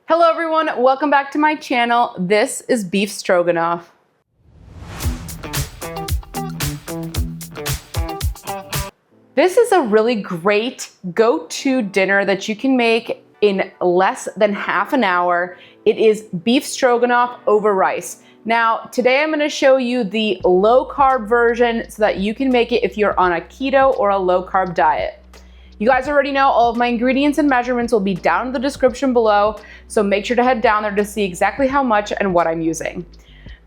Hello everyone, welcome back to my channel. This is beef stroganoff. This is a really great go-to dinner that you can make in less than half an hour. It is beef stroganoff over rice. Now, today I'm gonna show you the low carb version so that you can make it if you're on a keto or a low carb diet. You guys already know all of my ingredients and measurements will be down in the description below, so make sure to head down there to see exactly how much and what I'm using.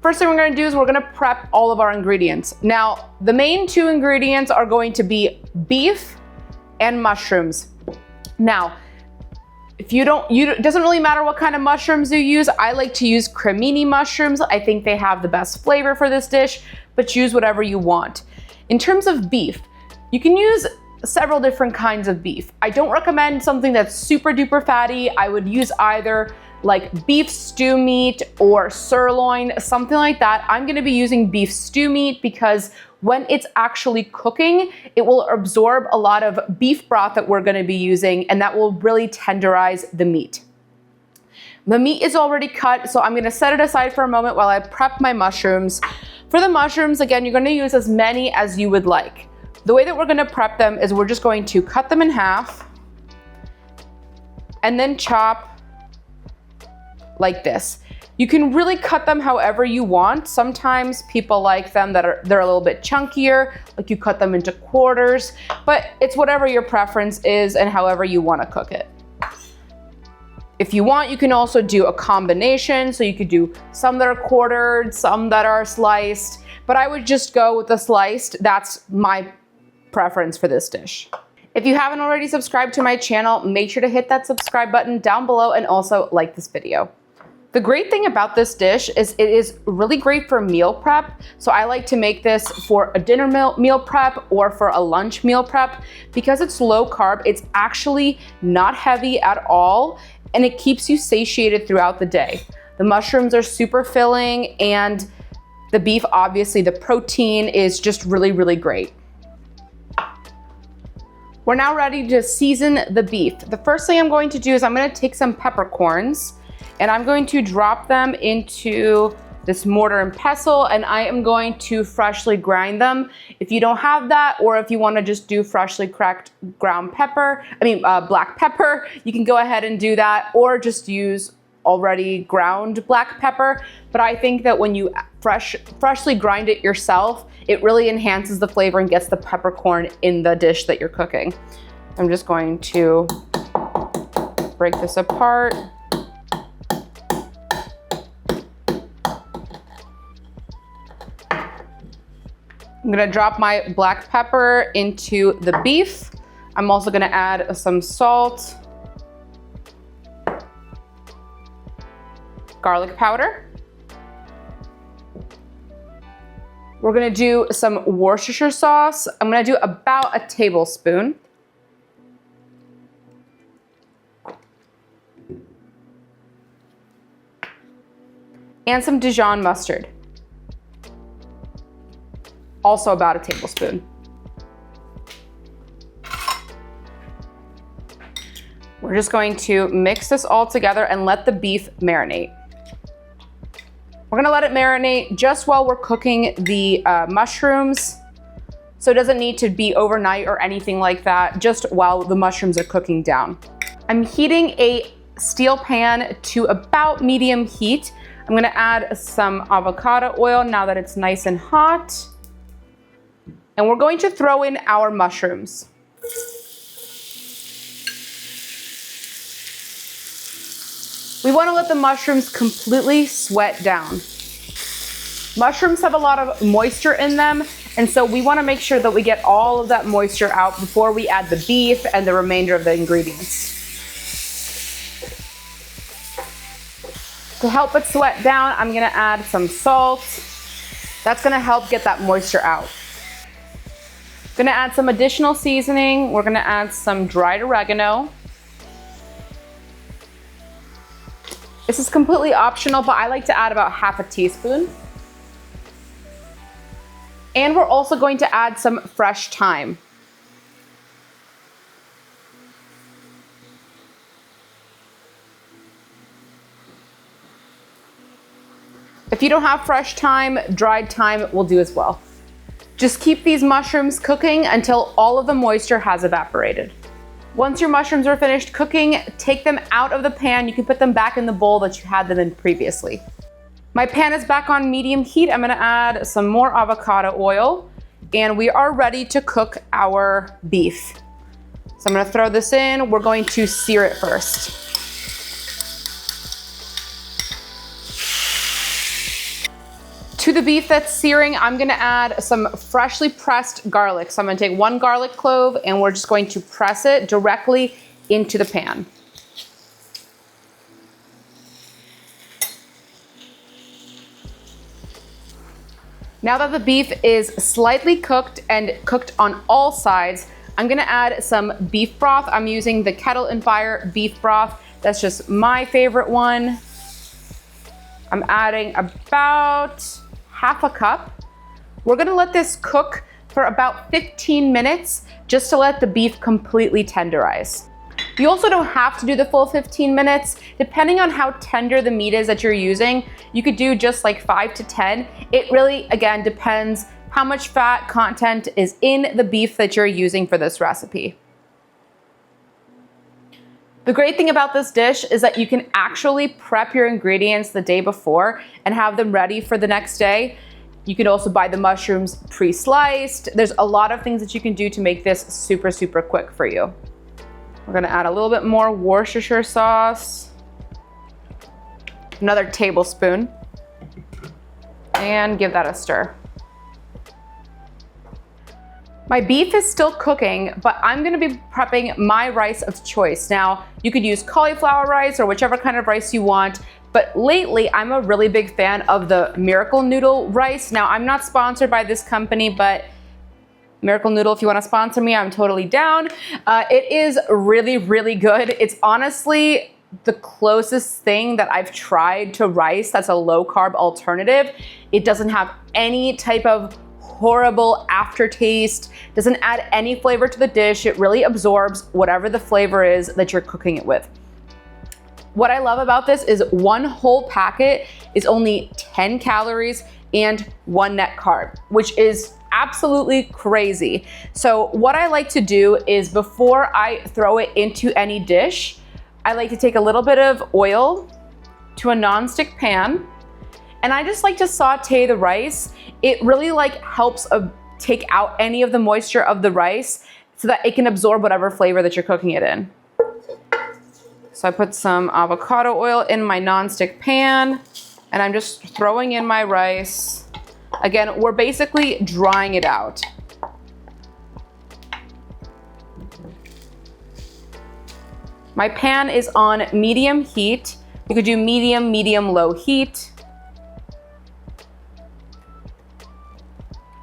First thing we're gonna do is we're gonna prep all of our ingredients. Now, the main two ingredients are going to be beef and mushrooms. Now, it doesn't really matter what kind of mushrooms you use. I like to use cremini mushrooms. I think they have the best flavor for this dish, but use whatever you want. In terms of beef, you can use several different kinds of beef. I don't recommend something that's super duper fatty. I would use either like beef stew meat or sirloin, something like that. I'm gonna be using beef stew meat because when it's actually cooking, it will absorb a lot of beef broth that we're gonna be using, and that will really tenderize the meat. The meat is already cut, so I'm gonna set it aside for a moment while I prep my mushrooms. For the mushrooms, again, you're gonna use as many as you would like. The way that we're gonna prep them is we're just going to cut them in half and then chop like this. You can really cut them however you want. Sometimes people like them they're a little bit chunkier, like you cut them into quarters, but it's whatever your preference is and however you wanna cook it. If you want, you can also do a combination. So you could do some that are quartered, some that are sliced, but I would just go with the sliced. That's my preference for this dish. If you haven't already subscribed to my channel, make sure to hit that subscribe button down below and also like this video. The great thing about this dish is it is really great for meal prep. So I like to make this for a dinner meal prep or for a lunch meal prep. Because it's low carb, it's actually not heavy at all, and it keeps you satiated throughout the day. The mushrooms are super filling, and the beef, obviously the protein is just really, really great. We're now ready to season the beef. The first thing I'm going to do is I'm gonna take some peppercorns and I'm going to drop them into this mortar and pestle, and I am going to freshly grind them. If you don't have that, or if you wanna just do freshly cracked black pepper, you can go ahead and do that, or just use already ground black pepper. But I think that when you freshly grind it yourself, it really enhances the flavor and gets the peppercorn in the dish that you're cooking. I'm just going to break this apart. I'm gonna drop my black pepper into the beef. I'm also gonna add some salt, garlic powder. We're gonna do some Worcestershire sauce. I'm gonna do about a tablespoon. And some Dijon mustard. Also about a tablespoon. We're just going to mix this all together and let the beef marinate. We're gonna let it marinate just while we're cooking the mushrooms. So it doesn't need to be overnight or anything like that, just while the mushrooms are cooking down. I'm heating a steel pan to about medium heat. I'm gonna add some avocado oil now that it's nice and hot. And we're going to throw in our mushrooms. We want to let the mushrooms completely sweat down. Mushrooms have a lot of moisture in them, and so we want to make sure that we get all of that moisture out before we add the beef and the remainder of the ingredients. To help it sweat down, I'm going to add some salt. That's going to help get that moisture out. I'm going to add some additional seasoning. We're going to add some dried oregano. This is completely optional, but I like to add about half a teaspoon. And we're also going to add some fresh thyme. If you don't have fresh thyme, dried thyme will do as well. Just keep these mushrooms cooking until all of the moisture has evaporated. Once your mushrooms are finished cooking, take them out of the pan. You can put them back in the bowl that you had them in previously. My pan is back on medium heat. I'm gonna add some more avocado oil, and we are ready to cook our beef. So I'm gonna throw this in. We're going to sear it first. To the beef that's searing, I'm gonna add some freshly pressed garlic. So I'm gonna take 1 garlic clove and we're just going to press it directly into the pan. Now that the beef is slightly cooked and cooked on all sides, I'm gonna add some beef broth. I'm using the Kettle and Fire beef broth. That's just my favorite one. I'm adding about half a cup. We're gonna let this cook for about 15 minutes just to let the beef completely tenderize. You also don't have to do the full 15 minutes. Depending on how tender the meat is that you're using, you could do just like 5 to 10. It really, again, depends how much fat content is in the beef that you're using for this recipe. The great thing about this dish is that you can actually prep your ingredients the day before and have them ready for the next day. You can also buy the mushrooms pre-sliced. There's a lot of things that you can do to make this super, super quick for you. We're gonna add a little bit more Worcestershire sauce, another tablespoon, and give that a stir. My beef is still cooking, but I'm gonna be prepping my rice of choice. Now, you could use cauliflower rice or whichever kind of rice you want, but lately I'm a really big fan of the Miracle Noodle rice. Now, I'm not sponsored by this company, but Miracle Noodle, if you wanna sponsor me, I'm totally down. It is really, really good. It's honestly the closest thing that I've tried to rice that's a low carb alternative. It doesn't have any type of horrible aftertaste, doesn't add any flavor to the dish. It really absorbs whatever the flavor is that you're cooking it with. What I love about this is 1 whole packet is only 10 calories and 1 net carb, which is absolutely crazy. So what I like to do is before I throw it into any dish, I like to take a little bit of oil to a nonstick pan, and I just like to saute the rice. It really helps take out any of the moisture of the rice so that it can absorb whatever flavor that you're cooking it in. So I put some avocado oil in my nonstick pan and I'm just throwing in my rice. Again, we're basically drying it out. My pan is on medium heat. You could do medium, medium-low heat.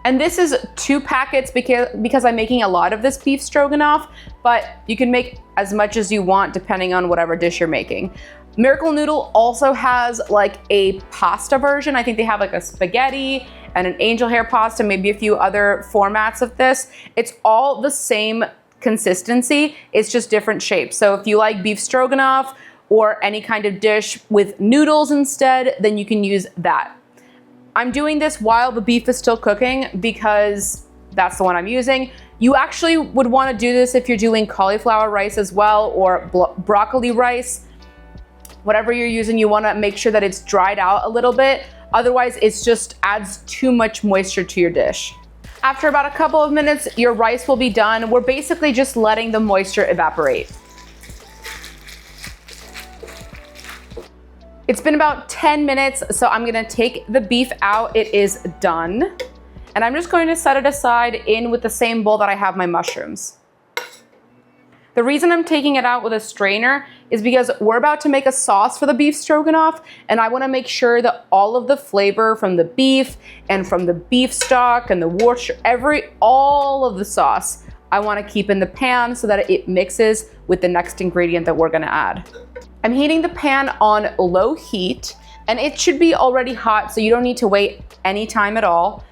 And this is 2 packets because I'm making a lot of this beef stroganoff, but you can make as much as you want depending on whatever dish you're making. Miracle Noodle also has a pasta version. I think they have a spaghetti and an angel hair pasta, maybe a few other formats of this. It's all the same consistency, it's just different shapes. So if you like beef stroganoff or any kind of dish with noodles instead, then you can use that. I'm doing this while the beef is still cooking because that's the one I'm using. You actually would want to do this if you're doing cauliflower rice as well or broccoli rice. Whatever you're using, you want to make sure that it's dried out a little bit. Otherwise, it just adds too much moisture to your dish. After about a couple of minutes, your rice will be done. We're basically just letting the moisture evaporate. It's been about 10 minutes, so I'm gonna take the beef out. It is done. And I'm just going to set it aside in with the same bowl that I have my mushrooms. The reason I'm taking it out with a strainer is because we're about to make a sauce for the beef stroganoff, and I wanna make sure that all of the flavor from the beef and from the beef stock and the Worcestershire, all of the sauce, I wanna keep in the pan so that it mixes with the next ingredient that we're gonna add. I'm heating the pan on low heat, and it should be already hot, so you don't need to wait any time at all.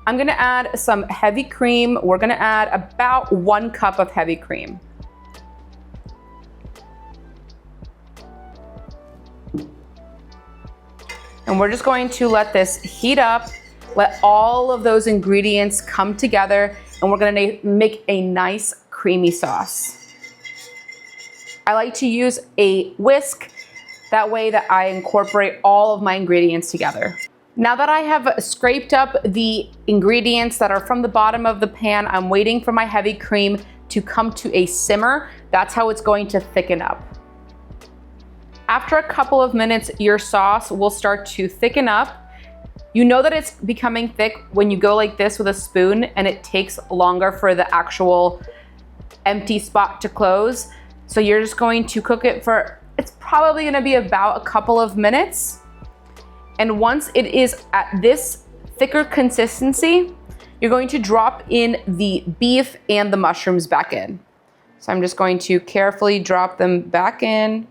I'm gonna add some heavy cream. We're gonna add about 1 cup of heavy cream. And we're just going to let this heat up, let all of those ingredients come together, and we're gonna make a nice creamy sauce. I like to use a whisk, that way that I incorporate all of my ingredients together. Now that I have scraped up the ingredients that are from the bottom of the pan, I'm waiting for my heavy cream to come to a simmer. That's how it's going to thicken up. After a couple of minutes, your sauce will start to thicken up. You know that it's becoming thick when you go like this with a spoon and it takes longer for the actual empty spot to close. So you're just going to cook it for, it's probably gonna be about a couple of minutes. And once it is at this thicker consistency, you're going to drop in the beef and the mushrooms back in. So I'm just going to carefully drop them back in.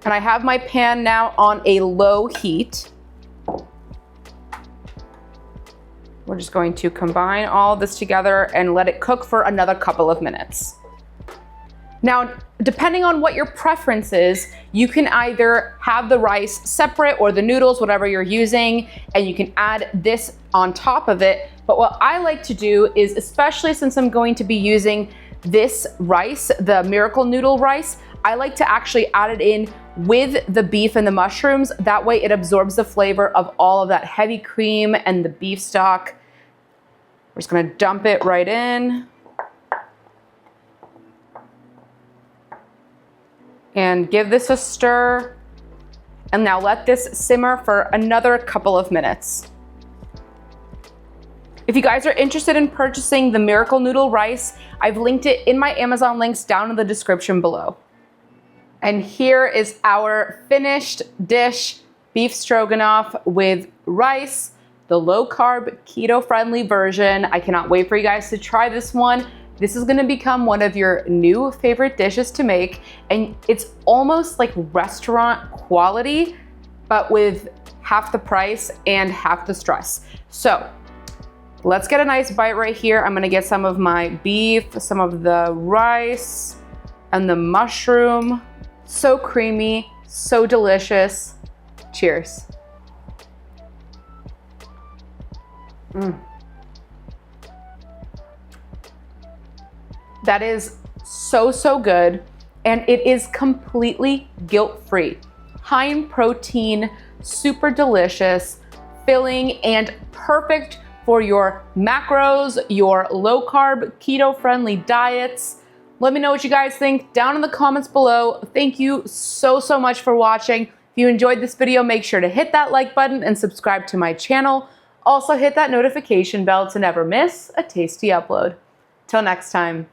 And I have my pan now on a low heat. We're just going to combine all this together and let it cook for another couple of minutes. Now, depending on what your preference is, you can either have the rice separate or the noodles, whatever you're using, and you can add this on top of it. But what I like to do is, especially since I'm going to be using this rice, the Miracle Noodle rice, I like to actually add it in with the beef and the mushrooms. That way it absorbs the flavor of all of that heavy cream and the beef stock. We're just gonna dump it right in. And give this a stir. And now let this simmer for another couple of minutes. If you guys are interested in purchasing the Miracle Noodle rice, I've linked it in my Amazon links down in the description below. And here is our finished dish, beef stroganoff with rice, the low carb, keto friendly version. I cannot wait for you guys to try this one. This is gonna become one of your new favorite dishes to make. And it's almost like restaurant quality, but with half the price and half the stress. So let's get a nice bite right here. I'm gonna get some of my beef, some of the rice, and the mushroom. So creamy, so delicious. Cheers. That is so good, and it is completely guilt-free. High in protein, super delicious, filling, and perfect for your macros, your low-carb, keto-friendly diets. Let me know what you guys think down in the comments below. Thank you so much for watching. If you enjoyed this video, make sure to hit that like button and subscribe to my channel. Also hit that notification bell to never miss a tasty upload. Till next time.